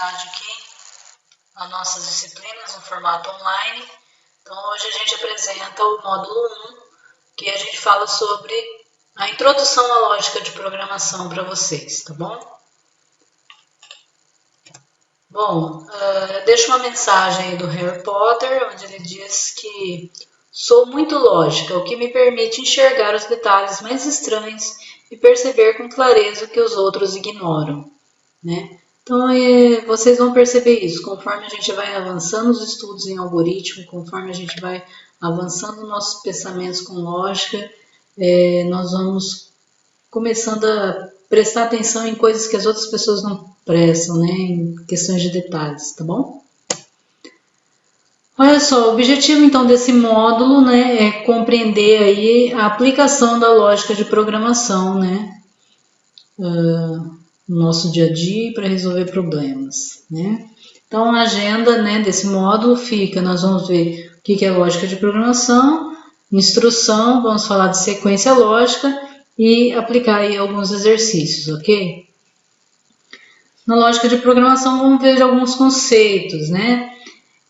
continuidade aqui nas nossas disciplinas no formato online. Então hoje a gente apresenta o módulo 1, que a gente fala sobre a introdução à lógica de programação para vocês, tá bom? Bom, deixo uma mensagem aí do Harry Potter, onde ele diz que sou muito lógica, o que me permite enxergar os detalhes mais estranhos e perceber com clareza o que os outros ignoram, né? Então, vocês vão perceber isso, conforme a gente vai avançando os estudos em algoritmo, conforme a gente vai avançando nossos pensamentos com lógica, nós vamos começando a prestar atenção em coisas que as outras pessoas não prestam, né? Em questões de detalhes, tá bom? Olha só, o objetivo então desse módulo, né, é compreender aí a aplicação da lógica de programação, né, no nosso dia a dia para resolver problemas, né. Então a agenda, né, desse módulo fica, nós vamos ver o que é lógica de programação, instrução, vamos falar de sequência lógica e aplicar aí alguns exercícios, ok? Na lógica de programação vamos ver alguns conceitos, né.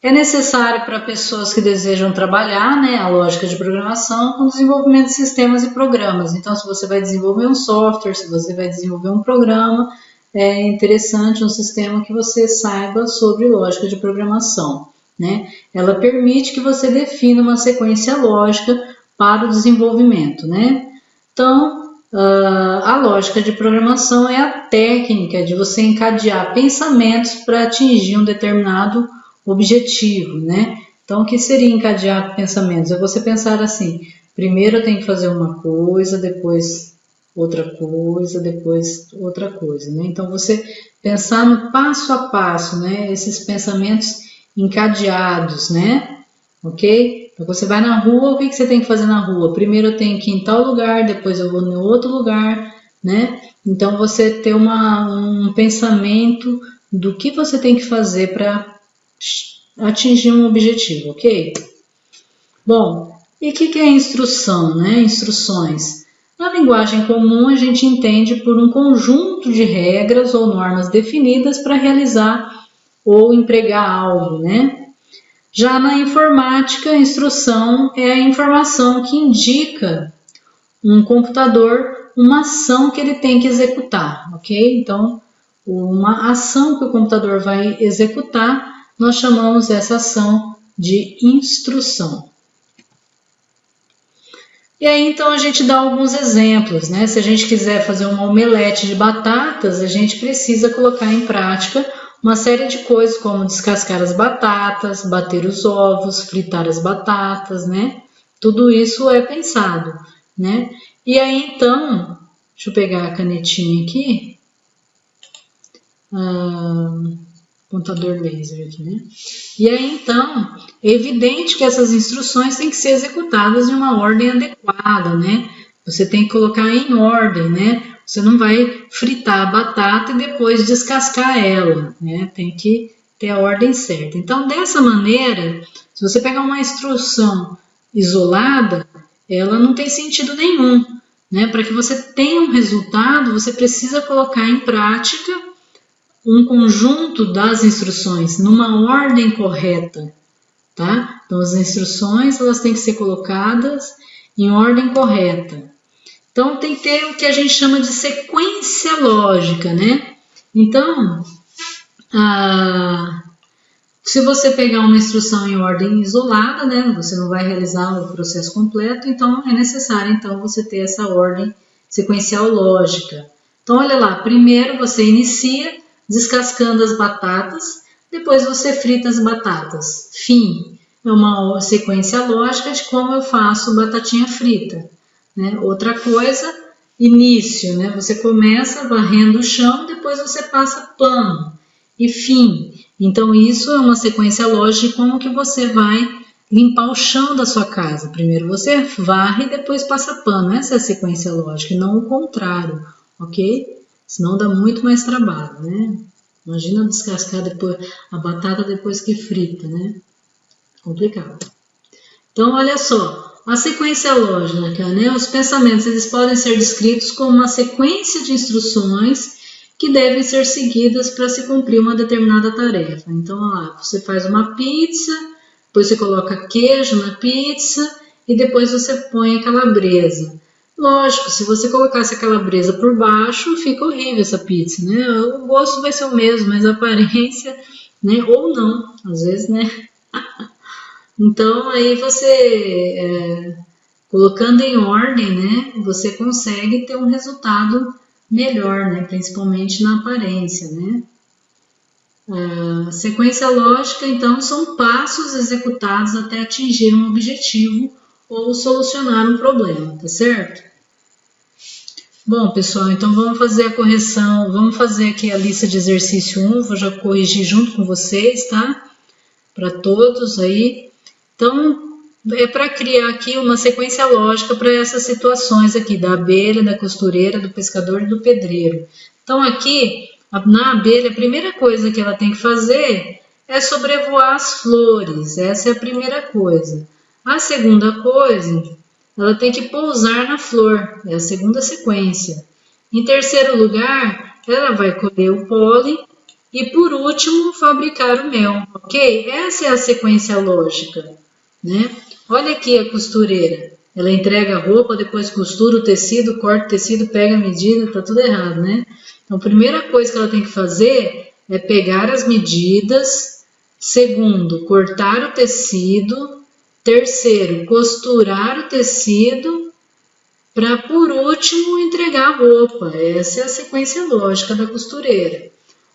É necessário para pessoas que desejam trabalhar, né, a lógica de programação com desenvolvimento de sistemas e programas. Então, se você vai desenvolver um software, se você vai desenvolver um programa, é interessante um sistema que você saiba sobre lógica de programação, né? Ela permite que você defina uma sequência lógica para o desenvolvimento, né? Então, a lógica de programação é a técnica de você encadear pensamentos para atingir um determinado objetivo, né? Então, o que seria encadear pensamentos? É você pensar assim, primeiro eu tenho que fazer uma coisa, depois outra coisa, depois outra coisa, né? Então, você pensar no passo a passo, né? Esses pensamentos encadeados, né? Ok? Então, você vai na rua, o que você tem que fazer na rua? Primeiro eu tenho que ir em tal lugar, depois eu vou em outro lugar, né? Então, você ter um pensamento do que você tem que fazer para atingir um objetivo, ok? Bom, e o que é instrução, né? Instruções. Na linguagem comum, a gente entende por um conjunto de regras ou normas definidas para realizar ou empregar algo, né? Já na informática, a instrução é a informação que indica um computador uma ação que ele tem que executar, ok? Então, uma ação que o computador vai executar, nós chamamos essa ação de instrução. E aí, então, a gente dá alguns exemplos, né? Se a gente quiser fazer uma omelete de batatas, a gente precisa colocar em prática uma série de coisas, como descascar as batatas, bater os ovos, fritar as batatas, né? Tudo isso é pensado, né? E aí, então, deixa eu pegar a canetinha aqui. Contador laser aqui, né? E aí, então, é evidente que essas instruções têm que ser executadas em uma ordem adequada, né? Você tem que colocar em ordem, né? Você não vai fritar a batata e depois descascar ela, né? Tem que ter a ordem certa. Então, dessa maneira, se você pegar uma instrução isolada, ela não tem sentido nenhum, né? Para que você tenha um resultado, você precisa colocar em prática um conjunto das instruções numa ordem correta, tá? Então, as instruções, elas têm que ser colocadas em ordem correta. Então, tem que ter o que a gente chama de sequência lógica, né? Então, se você pegar uma instrução em ordem isolada, né? Você não vai realizar o processo completo, então é necessário, então, você ter essa ordem sequencial lógica. Então, olha lá, primeiro você inicia descascando as batatas, depois você frita as batatas. Fim. É uma sequência lógica de como eu faço batatinha frita, né? Outra coisa, início, né? Você começa varrendo o chão, depois você passa pano. E fim. Então, isso é uma sequência lógica de como que você vai limpar o chão da sua casa. Primeiro você varre e depois passa pano. Essa é a sequência lógica, e não o contrário, ok? Senão dá muito mais trabalho, né? Imagina descascar depois a batata depois que frita, né? Complicado. Então, olha só, a sequência lógica, né? Os pensamentos, eles podem ser descritos como uma sequência de instruções que devem ser seguidas para se cumprir uma determinada tarefa. Então, lá, você faz uma pizza, depois você coloca queijo na pizza e depois você põe a calabresa. Lógico, se você colocasse a calabresa por baixo, fica horrível essa pizza, né? O gosto vai ser o mesmo, mas a aparência, né? Ou não, às vezes, né? Então, aí você, colocando em ordem, né? Você consegue ter um resultado melhor, né? Principalmente na aparência, né? A sequência lógica, então, são passos executados até atingir um objetivo ou solucionar um problema, tá certo? Bom, pessoal, então vamos fazer a correção, vamos fazer aqui a lista de exercício 1, vou já corrigir junto com vocês, tá? Para todos aí. Então, é para criar aqui uma sequência lógica para essas situações aqui, da abelha, da costureira, do pescador e do pedreiro. Então, aqui, na abelha, a primeira coisa que ela tem que fazer é sobrevoar as flores, essa é a primeira coisa. A segunda coisa, ela tem que pousar na flor, é a segunda sequência. Em terceiro lugar, ela vai colher o pólen e, por último, fabricar o mel, ok? Essa é a sequência lógica, né? Olha aqui a costureira, ela entrega a roupa, depois costura o tecido, corta o tecido, pega a medida, tá tudo errado, né? Então, a primeira coisa que ela tem que fazer é pegar as medidas, segundo, cortar o tecido, terceiro, costurar o tecido, para, por último, entregar a roupa. Essa é a sequência lógica da costureira.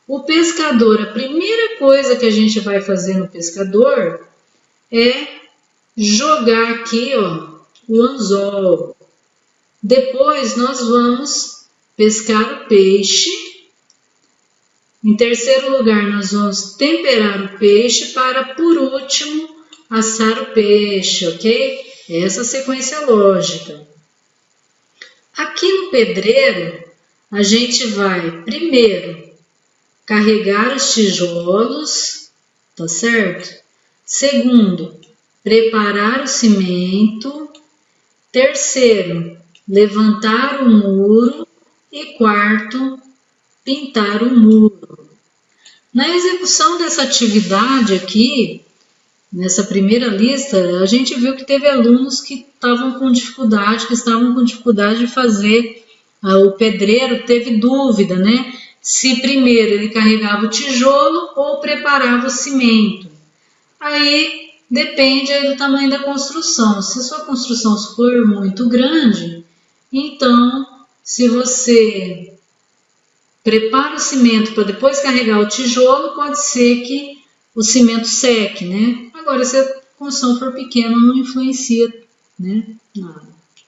O pescador, a primeira coisa que a gente vai fazer no pescador é jogar aqui, ó, o anzol. Depois nós vamos pescar o peixe. Em terceiro lugar, nós vamos temperar o peixe para, por último, assar o peixe, ok? Essa é a sequência lógica. Aqui no pedreiro, a gente vai primeiro carregar os tijolos, tá certo? Segundo, preparar o cimento. Terceiro, levantar o muro. E quarto, pintar o muro. Na execução dessa atividade aqui, nessa primeira lista, a gente viu que teve alunos que estavam com dificuldade de fazer. O pedreiro teve dúvida, né? Se primeiro ele carregava o tijolo ou preparava o cimento. Aí depende aí do tamanho da construção. Se a sua construção for muito grande, então se você prepara o cimento para depois carregar o tijolo, pode ser que o cimento seque, né? Agora, se a construção for pequena, não influencia, né? Nada,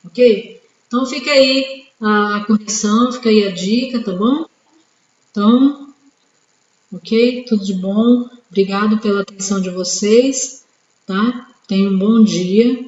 ok? Então fica aí a correção, fica aí a dica, tá bom? Então, ok? Tudo de bom. Obrigado pela atenção de vocês, tá? Tenham um bom dia.